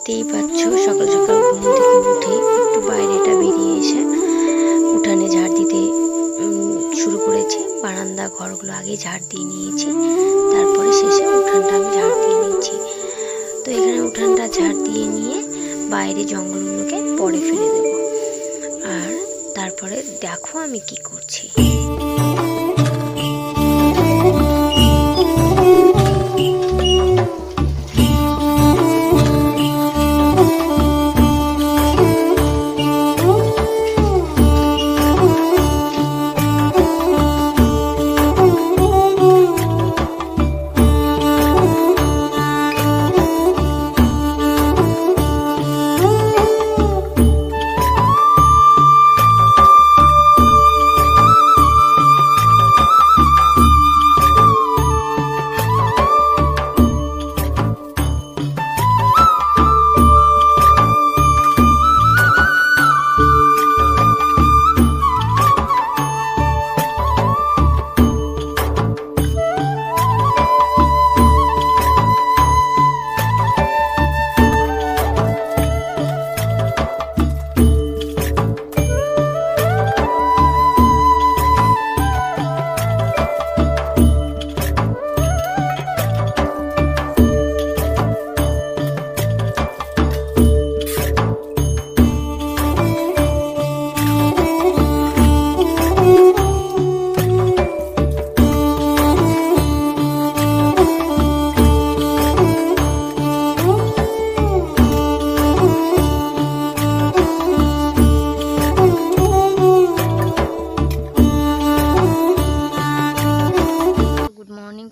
দেখতেই পাচ্ছ সকাল সকাল ঘুম থেকে উঠে একটু বাইরেটা বেরিয়ে এসে উঠানে ঝাড় দিতে শুরু করেছি। বারান্দা ঘরগুলো আগে ঝাড় দিয়ে নিয়েছি, তারপরে শেষে উঠানটা আমি ঝাড় দিয়ে নিয়েছি। তো এখানে উঠানটা ঝাড় দিয়ে নিয়ে বাইরে জঙ্গলগুলোকে পরে ফেলে দেব। আর তারপরে দেখো আমি কি করছি।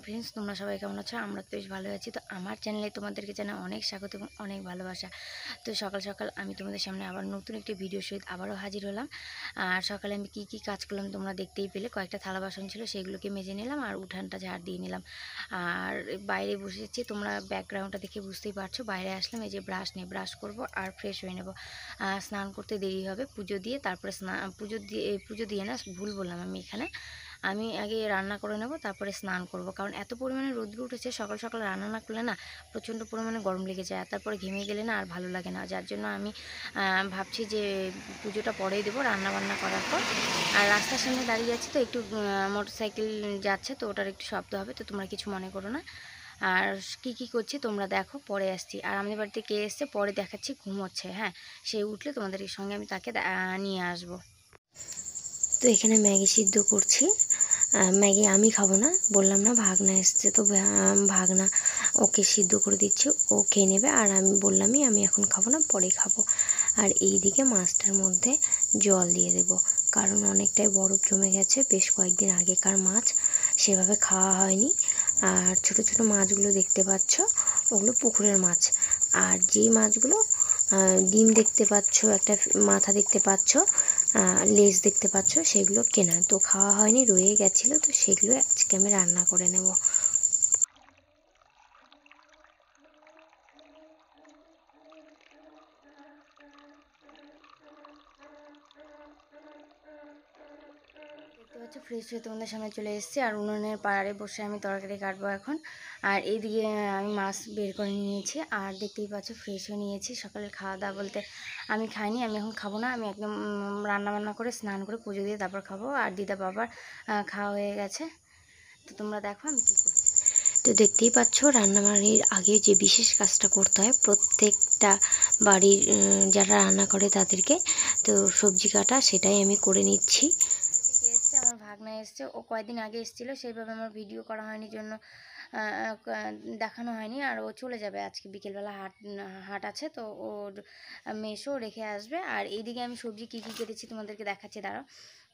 ফ্রেন্ডস, তোমরা সবাই কেমন আছো? আমরা তো বেশ ভালো আছি। তো আমার চ্যানেলে তোমাদেরকে জানাই অনেক স্বাগত এবং অনেক ভালোবাসা। তো সকাল সকাল আমি তোমাদের সামনে আবার নতুন একটি ভিডিও সহিত আবারও হাজির হলাম। আর সকালে আমি কি কাজ করলাম তোমরা দেখতেই পেলে। কয়েকটা থালা বাসন ছিল, সেগুলোকে মেজে নিলাম আর উঠানটা ঝাড় দিয়ে নিলাম। আর বাইরে বসেছি, তোমরা ব্যাকগ্রাউন্ডটা দেখে বুঝতেই পারছো। বাইরে আসলাম, এই যে ব্রাশ নিয়ে ব্রাশ করব আর ফ্রেশ হয়ে নেব। স্নান করতে দেরি হবে, পুজো দিয়ে তারপরে পুজো দিয়ে না, ভুল বললাম। আমি আগে রান্না করে নেব, তারপরে স্নান করব। কারণ এত পরিমাণে রোদ্র উঠেছে, সকাল সকাল রান্না না করলে না প্রচণ্ড পরিমাণে গরম লেগে যায়, আর তারপরে ঘেমে গেলে না আর ভালো লাগে না। যার জন্য আমি ভাবছি যে পুজোটা পরেই দেবো রান্না বান্না করার পর। আর রাস্তার সামনে দাঁড়িয়ে আছি তো, একটু মোটরসাইকেল যাচ্ছে, তো ওটার একটু শব্দ হবে, তো তোমরা কিছু মনে করো না। আর কি করছি তোমরা দেখো, পরে আসছি। আর আমাদের বাড়িতে কে এসছে পরে দেখাচ্ছি, ঘুমোচ্ছে। হ্যাঁ, সে উঠলে তোমাদের সঙ্গে আমি তাকে নিয়ে আসবো। তো এখানে ম্যাগি সিদ্ধ করছি। ম্যাগি আমি খাবো না, বললাম না ভাগনা এসছে, তো ভাগনা ওকে সিদ্ধ করে দিচ্ছে, ও খেয়ে নেবে। আর আমি বললামই আমি এখন খাবো না, পরে খাবো। আর এই দিকে মাছটার মধ্যে জল দিয়ে দেব, কারণ অনেকটাই বরফ জমে গেছে, বেশ কয়েকদিন আগেকার মাছ, সেভাবে খাওয়া হয়নি। আর ছোট ছোট মাছগুলো দেখতে পাচ্ছ, ওগুলো পুকুরের মাছ। আর যেই মাছগুলো ডিম দেখতে পাচ্ছ, একটা মাথা দেখতে পাচ্ছ, লেজ দেখতে পাচ্ছ, সেগুলো কেনা, তো খাওয়া হয়নি, রয়ে গেছিলো, তো সেগুলো আজকে আমি রান্না করে নেব। দেখতে পাচ্ছ ফ্রেশ হয়ে তোমাদের সামনে চলে এসেছি, আর উনুনের পাড়ে বসে আমি তরকারি কাটবো এখন। আর এইদিকে আমি মাছ বের করে নিয়েছি, আর দেখতেই পাচ্ছ ফ্রেশ হয়ে নিয়েছি। সকালে খাওয়া দাওয়া বলতে আমি খাইনি, আমি এখন খাবো না, আমি একদম রান্নাবান্না করে স্নান করে পুজো দিয়ে তারপর খাবো। আর দিদা বাবার খাওয়া হয়ে গেছে, তো তোমরা দেখো আমি কী করছি। তো দেখতেই পাচ্ছ রান্নাবাড়ির আগে যে বিশেষ কাজটা করতে হয় প্রত্যেকটা বাড়ির যারা রান্না করে তাদেরকে, তো সবজি কাটা, সেটাই আমি করে নিচ্ছি। এসছে আমার ভাগনা এসছে, ও কয়েকদিন আগে এসেছিলো, সেইভাবে আমার ভিডিও করা হয়নি জন্য দেখানো হয়নি। আর ও চলে যাবে আজকে বিকেলবেলা, হাট আছে, তো ওর মেসও রেখে আসবে। আর এইদিকে আমি সবজি কী কেটেছি তোমাদেরকে দেখাচ্ছি, দাঁড়াও।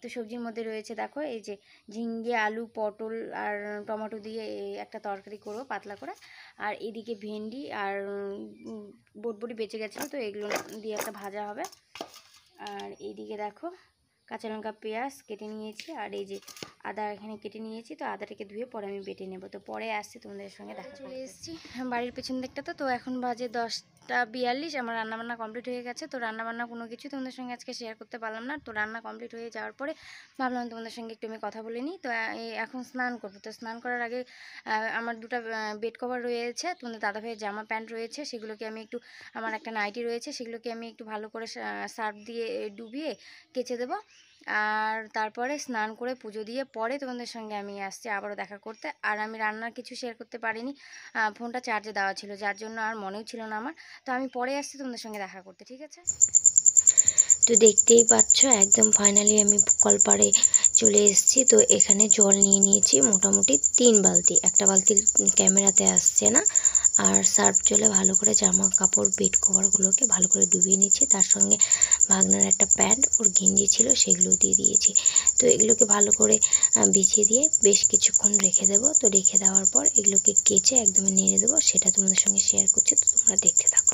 তো সবজির মধ্যে রয়েছে দেখো, এই যে ঝিঙ্গে, আলু, পটল আর টমেটো দিয়ে একটা তরকারি করবো পাতলা করে। আর এদিকে ভেন্ডি আর বটবটি বেঁচে গেছিলো, তো এগুলো দিয়ে একটা ভাজা হবে। আর এইদিকে দেখো কাঁচা লঙ্কা পেঁয়াজ কেটে নিয়েছি, আর এই যে আদা এখানে কেটে নিয়েছি। তো আদাটাকে ধুয়ে পরে আমি বেটে নেব। তো পরে আসছি তোমাদের সঙ্গে দেখা চলে এসেছি বাড়ির পেছন দিকটা। তো এখন বাজে 10টা 42। আমার রান্নাবান্না কমপ্লিট হয়ে গেছে। তো রান্নাবান্না কোনো কিছু তোমাদের সঙ্গে আজকে শেয়ার করতে পারলাম না। তো রান্না কমপ্লিট হয়ে যাওয়ার পরে ভাবলাম তোমাদের সঙ্গে একটু আমি কথা বলে নিই। তো এখন স্নান করবো। তো স্নান করার আগে আমার দুটো বেড কভার রয়েছে, তোমাদের দাদাভাইয়ের জামা প্যান্ট রয়েছে, সেগুলোকে আমি একটু, আমার একটা নাইটি রয়েছে, সেগুলোকে আমি একটু ভালো করে সার্ফ দিয়ে ডুবিয়ে কেচে দেবো। আর তারপরে স্নান করে পুজো দিয়ে পরে তোমাদের সঙ্গে আমি আসছি আবারও দেখা করতে। আর আমি রান্নার কিছু শেয়ার করতে পারিনি, ফোনটা চার্জে দেওয়া ছিল, যার জন্য আর মনেও ছিল না আমার। তো আমি পরে আসছি তোমাদের সঙ্গে দেখা করতে, ঠিক আছে? তো দেখতেই পাচ্ছ একদম ফাইনালি আমি কলপাড়ে চলে এসেছি। তো এখানে জল নিয়ে নিয়েছি মোটামুটি 3 বালতি, একটা বালতি ক্যামেরাতে আসছে না। আর সার্ফ জলে ভালো করে জামা কাপড় বেড কভারগুলোকে ভালো করে ডুবিয়ে নিচ্ছি। তার সঙ্গে ভাগনার একটা প্যান্ট, ওর গেঞ্জি ছিল, সেগুলো দিয়ে দিয়েছি। তো এগুলোকে ভালো করে বিছিয়ে দিয়ে বেশ কিছুক্ষণ রেখে দেবো। তো রেখে দেওয়ার পর এগুলোকে কেচে একদমই নেড়ে দেবো, সেটা তোমাদের সঙ্গে শেয়ার করছি। তো তোমরা দেখতে থাকো।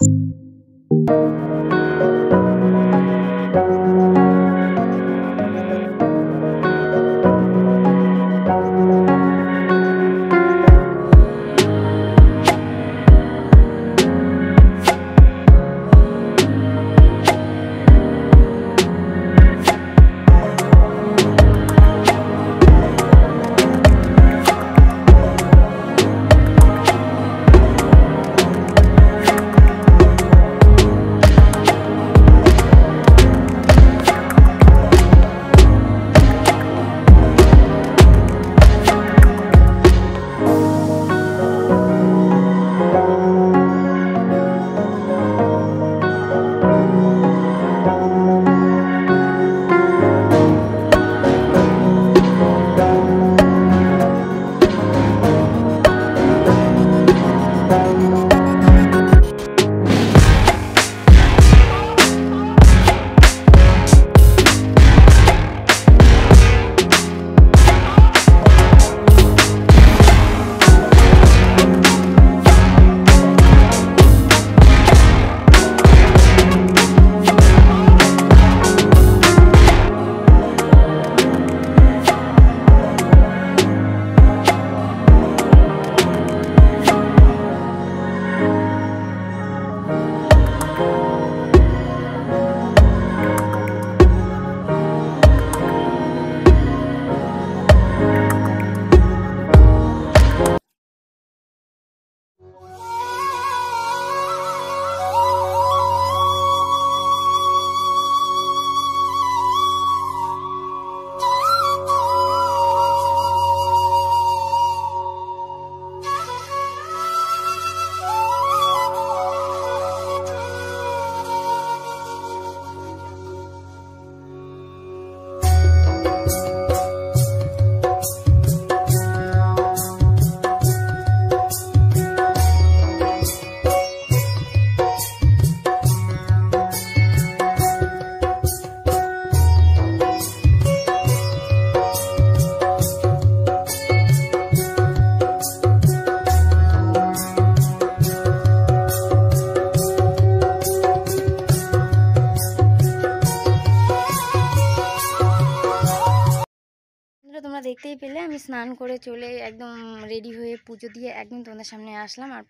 তোমরা দেখতেই পেলে আমি স্নান করে চলে একদম রেডি হয়ে পুজো দিয়ে একদম তোমাদের সামনে আসলাম। আর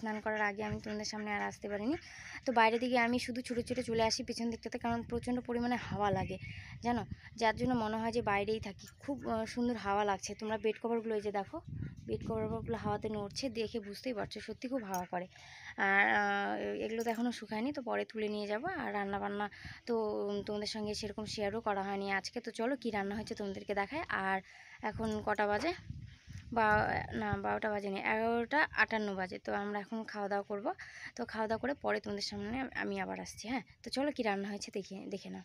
স্নান করার আগে আমি তোমাদের সামনে আর আসতে পারিনি। তো বাইরে দিকে আমি শুধু ছুটে ছুটে চলে আসি পিছন দিকটাতে, কারণ প্রচণ্ড পরিমাণে হাওয়া লাগে জানো, যার জন্য মনে হয় যে বাইরেই থাকি। খুব সুন্দর হাওয়া লাগছে। তোমরা বেড কভারগুলো এই যে দেখো, বেড কভারগুলো হাওয়াতে নড়ছে, দেখে বুঝতেই পারছো সত্যি খুব হাওয়া করে। আর এগুলো তো এখনও শুকায়নি, তো পরে তুলে নিয়ে যাব। আর রান্নাবান্না তো তোমাদের সঙ্গে সেরকম শেয়ারও করা হয়নি আজকে। তো চলো কী রান্না হয়েছে তোমাদেরকে দেখায়। আর এখন কটা বাজে, না 12টা বাজেনি, 11টা 58 বাজে। তো আমরা এখন খাওয়া দাওয়া করবো। তো খাওয়া দাওয়া করে পরে তোমাদের সামনে আমি আবার আসছি। হ্যাঁ, তো চলো কী রান্না হয়েছে দেখে নাও।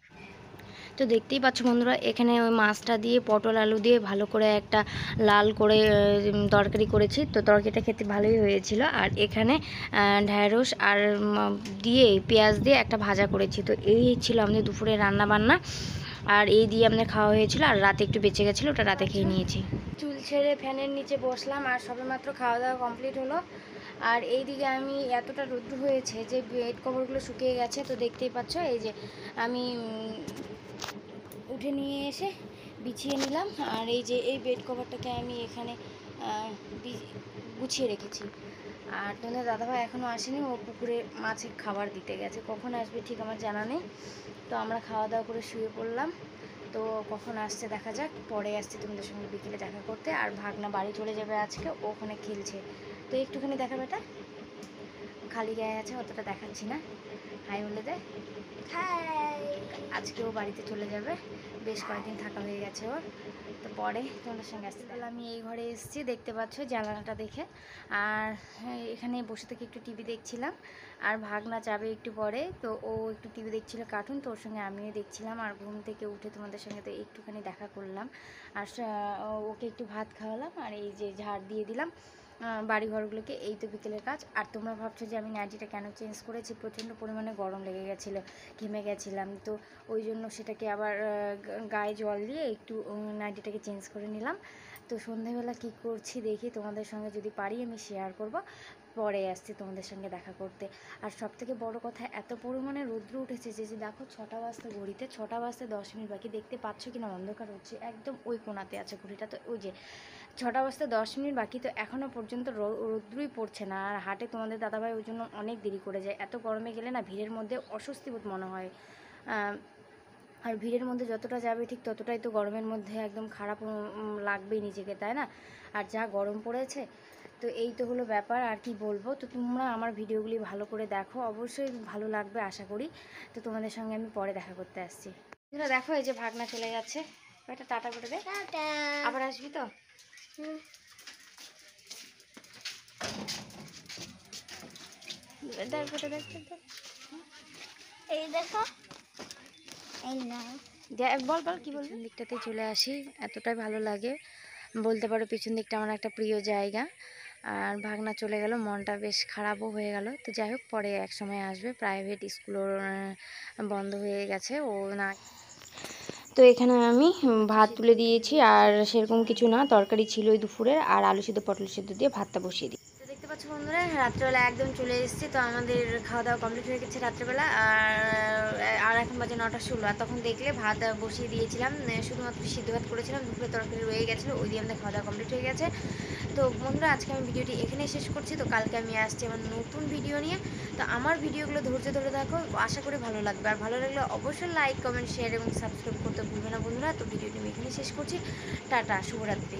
তো দেখতেই পাচ্ছ বন্ধুরা, এখানে ওই মাছটা দিয়ে পটল আলু দিয়ে ভালো করে একটা লাল করে তরকারি করেছি। তো তরকারিটা খেতে ভালোই হয়েছিল। আর এখানে ঢ্যাঁড়স আর দিয়ে পেঁয়াজ দিয়ে একটা ভাজা করেছি। তো এই ছিল আমাদের দুপুরে রান্না বান্না। আর এই দিয়ে আমাদের খাওয়া হয়েছিল। আর রাতে একটু বেঁচে গেছিলো, ওটা রাতে খেয়ে নিয়েছি। চুল ছেড়ে ফ্যানের নিচে বসলাম, আর সবেমাত্র খাওয়া দাওয়া কমপ্লিট হলো। আর এই দিকে আমি এতটা রোদ্দু হয়েছে যে বেড কভারগুলো শুকিয়ে গেছে। তো দেখতেই পাচ্ছ এই যে আমি উঠে নিয়ে এসে বিছিয়ে নিলাম। আর এই যে এই বেড কভারটাকে আমি এখানে গুছিয়ে রেখেছি। আর তোমাদের দাদাভাই এখনও আসেনি, ও পুকুরে মাছে খাবার দিতে গেছে, কখন আসবে ঠিক আমার জানা নেই। তো আমরা খাওয়া দাওয়া করে শুয়ে পড়লাম। তো কখন আসছে দেখা যাক, পরে আসছে তোমাদের সঙ্গে বিকেলে দেখা করতে। আর ভাগনা বাড়ি চলে যাবে আজকে, ওখানে খেলছে। তো একটুখানি দেখা বেটা, খালি গায়ে আছে, অতটা দেখাচ্ছি না। হাই বলে দে। হাই। আজকে ও বাড়িতে চলে যাবে, বেশ কয়েকদিন থাকা হয়ে গেছে ওর। তো পরে তোমাদের সঙ্গে আসতে পারলে আমি এই ঘরে এসেছি, দেখতে পাচ্ছ জানালাটা দেখে। আর এখানে বসে থেকে একটু টিভি দেখছিলাম। আর ভাগনা যাবে একটু পরে, তো ও একটু টিভি দেখছিল কার্টুন, তো ওর সঙ্গে আমিও দেখছিলাম। আর ঘুম থেকে উঠে তোমাদের সঙ্গে তো একটুখানি দেখা করলাম। আর ওকে একটু ভাত খাওয়ালাম। আর এই যে ঝাড় দিয়ে দিলাম বাড়িঘরগুলোকে, এই তো বিকেলের কাজ। আর তোমরা ভাবছো যে আমি নাইটিটা কেন চেঞ্জ করেছি, প্রচণ্ড পরিমাণে গরম লেগে গেছিলো, ঘেমে গেছিলাম, তো ওই জন্য সেটাকে আবার গায়ে জল দিয়ে একটু নাইটিটাকে চেঞ্জ করে নিলাম। তো সন্ধেবেলা কী করছি দেখি, তোমাদের সঙ্গে যদি পারি আমি শেয়ার করব। পরে আসছি তোমাদের সঙ্গে দেখা করতে। আর সবথেকে বড় কথা, এত পরিমাণে রৌদ্র উঠেছে যে দেখো 6টা বাজতে, ঘড়িতে 6টা বাজতে 10 মিনিট বাকি, দেখতে পাচ্ছ কিনা অন্ধকার হচ্ছে, একদম ওই কোণাতে আছে ঘড়িটা। তো ওই যে 6টা বাজতে 10 মিনিট বাকি, তো এখনও পর্যন্ত রৌদ্রই পড়ছে না। আর হাটে তোমাদের দাদাভাই ওই জন্য অনেক দেরি করে যায়, এত গরমে গেলে না ভিড়ের মধ্যে অস্বস্তি বোধ মনে হয়। আর ভিড়ের মধ্যে যতটা যাবে ঠিক ততটাই তো গরমের মধ্যে একদম খারাপ লাগবেই নিজেকে, তাই না? আর যা গরম পড়েছে, তো এই তো হলো ব্যাপার। আর কি বলবো, তো তোমরা আমার ভিডিওগুলি ভালো করে দেখো, অবশ্যই ভালো লাগবে আশা করি। তো তোমাদের সঙ্গে আমি পরে দেখা করতে আসছি। তোমরা দেখো এই যে ভাগনা চলে যাচ্ছে, এটা টাটা করে দে, আবার আসবি তো। এই দেখো, এই না বল বল কি বলবি। দিকটাতে চলে আসি, এতটাই ভালো লাগে বলতে পারো, পিছন দিকটা আমার একটা প্রিয় জায়গা। আর ভাগনা চলে গেল, মনটা বেশ খারাপও হয়ে গেল। তো যাই হোক, পরে এক সময় আসবে, প্রাইভেট স্কুলও বন্ধ হয়ে গেছে ও না। তো এখানে আমি ভাত তুলে দিয়েছি, আর সেরকম কিছু না, তরকারি ছিল ওই দুপুরের, আর আলু সিদ্ধ পটল সিদ্ধ দিয়ে ভাতটা বসিয়ে দিই। তো দেখতে পাচ্ছ বন্ধুরা, রাত্রেবেলা একদম চলে এসেছি। তো আমাদের খাওয়া দাওয়া কমপ্লিট হয়ে গেছে রাত্রেবেলা। আর এখন বাজে 9:16। আর তখন দেখলে ভাত বসিয়ে দিয়েছিলাম, শুধুমাত্র সিদ্ধ ভাত করেছিলাম, দুপুরে তরকারি রয়ে গেছিলো, ওই দিয়ে আমাদের খাওয়া দাওয়া কমপ্লিট হয়ে গেছে। তো বন্ধুরা, আজকে আমি ভিডিওটি এখানেই শেষ করছি। তো কালকে আমি আসছি আমার নতুন ভিডিও নিয়ে। তো আমার ভিডিওগুলো ধৈর্য ধরে দেখো, আশা করি ভালো লাগবে। আর ভালো লাগলে অবশ্যই লাইক, কমেন্ট, শেয়ার এবং সাবস্ক্রাইব করতে ভুলবে না বন্ধুরা। তো ভিডিওটি আমি এখানেই শেষ করছি। টাটা, শুভরাত্রি।